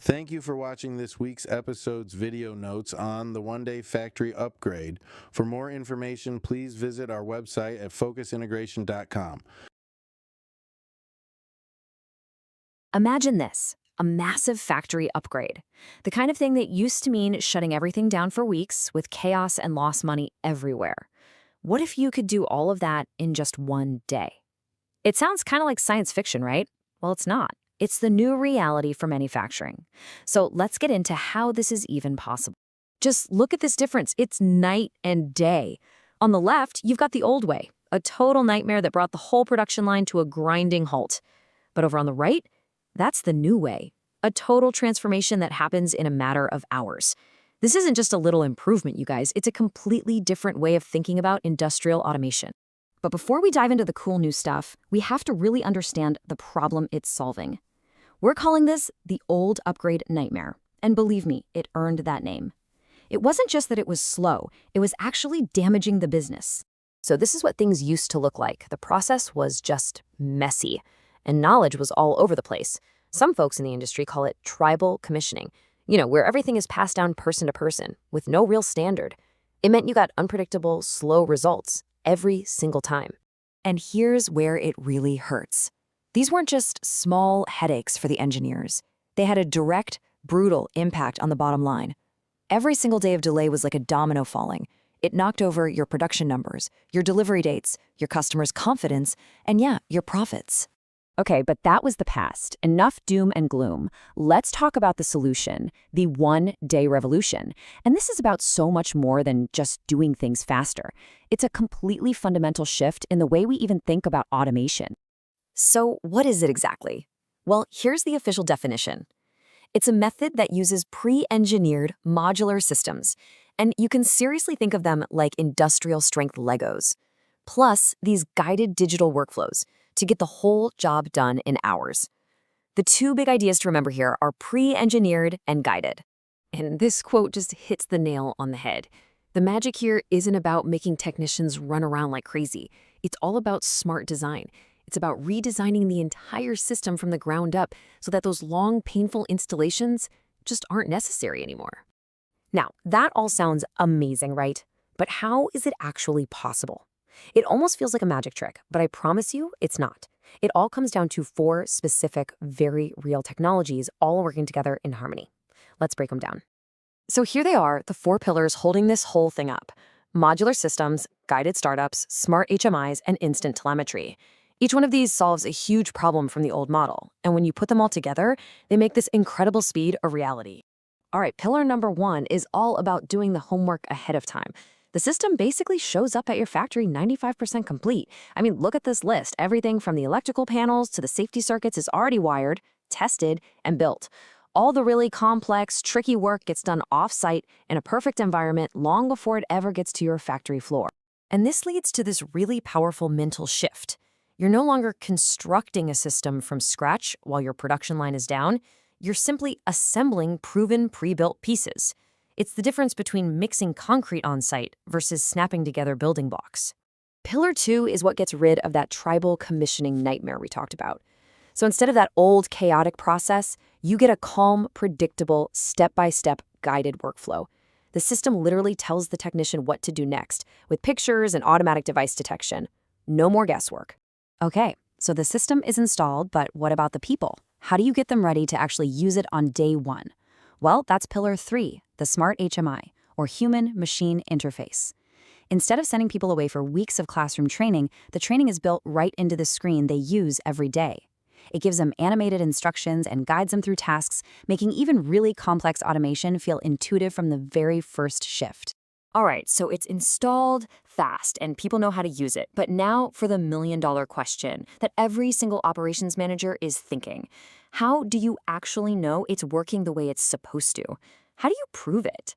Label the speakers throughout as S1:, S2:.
S1: Thank you for watching this week's episode's video notes on the one-day factory upgrade. For more information, please visit our website at focusintegration.com.
S2: Imagine this, a massive factory upgrade. The kind of thing that used to mean shutting everything down for weeks with chaos and lost money everywhere. What if you could do all of that in just one day? It sounds kind of like science fiction, right? Well, it's not. It's the new reality for manufacturing. So let's get into how this is even possible. Just look at this difference. It's night and day. On the left, you've got the old way, a total nightmare that brought the whole production line to a grinding halt. But over on the right, that's the new way, a total transformation that happens in a matter of hours. This isn't just a little improvement, you guys. It's a completely different way of thinking about industrial automation. But before we dive into the cool new stuff, we have to really understand the problem it's solving. We're calling this the old upgrade nightmare. And believe me, it earned that name. It wasn't just that it was slow, it was actually damaging the business. So this is what things used to look like. The process was just messy, and knowledge was all over the place. Some folks in the industry call it tribal commissioning, where everything is passed down person to person with no real standard. It meant you got unpredictable, slow results every single time. And here's where it really hurts. These weren't just small headaches for the engineers. They had a direct, brutal impact on the bottom line. Every single day of delay was like a domino falling. It knocked over your production numbers, your delivery dates, your customers' confidence, and your profits. Okay, but that was the past. Enough doom and gloom. Let's talk about the solution, the one-day revolution. And this is about so much more than just doing things faster. It's a completely fundamental shift in the way we even think about automation. So what is it exactly? Well, here's the official definition. It's a method that uses pre-engineered modular systems, and you can seriously think of them like industrial-strength Legos, plus these guided digital workflows to get the whole job done in hours. The two big ideas to remember here are pre-engineered and guided. And this quote just hits the nail on the head. The magic here isn't about making technicians run around like crazy. It's all about smart design. It's about redesigning the entire system from the ground up so that those long, painful installations just aren't necessary anymore. Now, that all sounds amazing, right? But how is it actually possible? It almost feels like a magic trick, but I promise you it's not. It all comes down to 4 specific, very real technologies all working together in harmony. Let's break them down. So here they are, the 4 pillars holding this whole thing up. Modular systems, guided startups, smart HMIs, and instant telemetry. Each one of these solves a huge problem from the old model, and when you put them all together, they make this incredible speed a reality. All right, pillar number 1 is all about doing the homework ahead of time. The system basically shows up at your factory 95% complete. I mean, look at this list. Everything from the electrical panels to the safety circuits is already wired, tested, and built. All the really complex, tricky work gets done off-site in a perfect environment long before it ever gets to your factory floor. And this leads to this really powerful mental shift. You're no longer constructing a system from scratch while your production line is down. You're simply assembling proven, pre-built pieces. It's the difference between mixing concrete on site versus snapping together building blocks. Pillar 2 is what gets rid of that tribal commissioning nightmare we talked about. So instead of that old chaotic process, you get a calm, predictable, step-by-step guided workflow. The system literally tells the technician what to do next, with pictures and automatic device detection. No more guesswork. Okay, so the system is installed, but what about the people? How do you get them ready to actually use it on day 1? Well, that's pillar 3, the smart HMI, or human-machine interface. Instead of sending people away for weeks of classroom training, the training is built right into the screen they use every day. It gives them animated instructions and guides them through tasks, making even really complex automation feel intuitive from the very first shift. All right, so it's installed fast and people know how to use it. But now for the million-dollar question that every single operations manager is thinking. How do you actually know it's working the way it's supposed to? How do you prove it?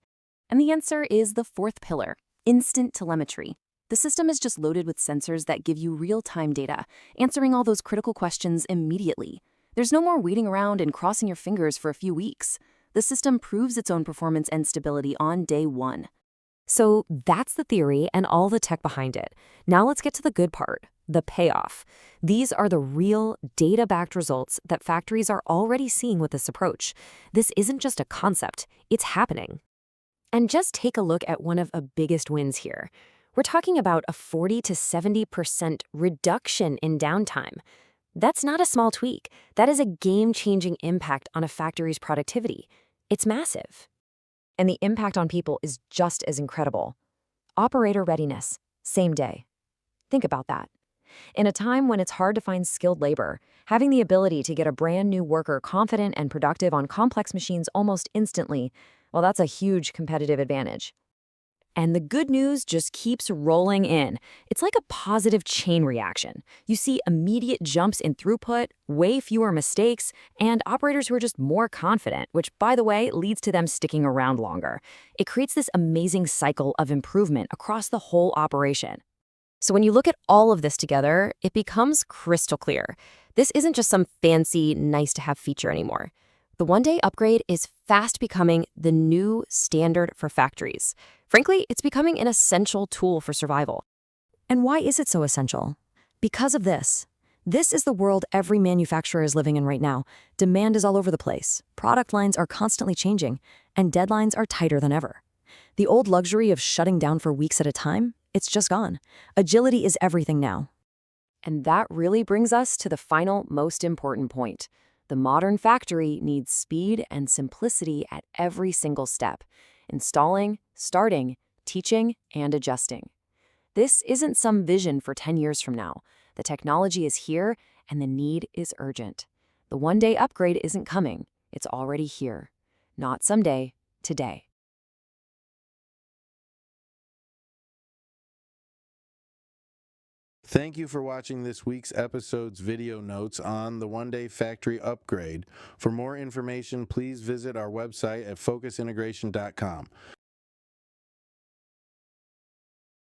S2: And the answer is the 4th pillar, instant telemetry. The system is just loaded with sensors that give you real-time data, answering all those critical questions immediately. There's no more waiting around and crossing your fingers for a few weeks. The system proves its own performance and stability on day 1. So that's the theory and all the tech behind it. Now let's get to the good part, the payoff. These are the real data-backed results that factories are already seeing with this approach. This isn't just a concept, it's happening. And just take a look at one of the biggest wins here. We're talking about a 40 to 70% reduction in downtime. That's not a small tweak. That is a game-changing impact on a factory's productivity. It's massive. And the impact on people is just as incredible. Operator readiness, same day. Think about that. In a time when it's hard to find skilled labor, having the ability to get a brand new worker confident and productive on complex machines almost instantly, well, that's a huge competitive advantage. And the good news just keeps rolling in. It's like a positive chain reaction. You see immediate jumps in throughput, way fewer mistakes, and operators who are just more confident, which, by the way, leads to them sticking around longer. It creates this amazing cycle of improvement across the whole operation. So when you look at all of this together, it becomes crystal clear. This isn't just some fancy, nice-to-have feature anymore. The one-day upgrade is fast becoming the new standard for factories. Frankly, it's becoming an essential tool for survival. And why is it so essential? Because of this. This is the world every manufacturer is living in right now. Demand is all over the place. Product lines are constantly changing, and deadlines are tighter than ever. The old luxury of shutting down for weeks at a time, it's just gone. Agility is everything now. And that really brings us to the final, most important point. The modern factory needs speed and simplicity at every single step. Installing, starting, teaching, and adjusting. This isn't some vision for 10 years from now. The technology is here, and the need is urgent. The one-day upgrade isn't coming. It's already here. Not someday, today.
S1: Thank you for watching this week's episode's video notes on the one-day factory upgrade. For more information, please visit our website at focusintegration.com.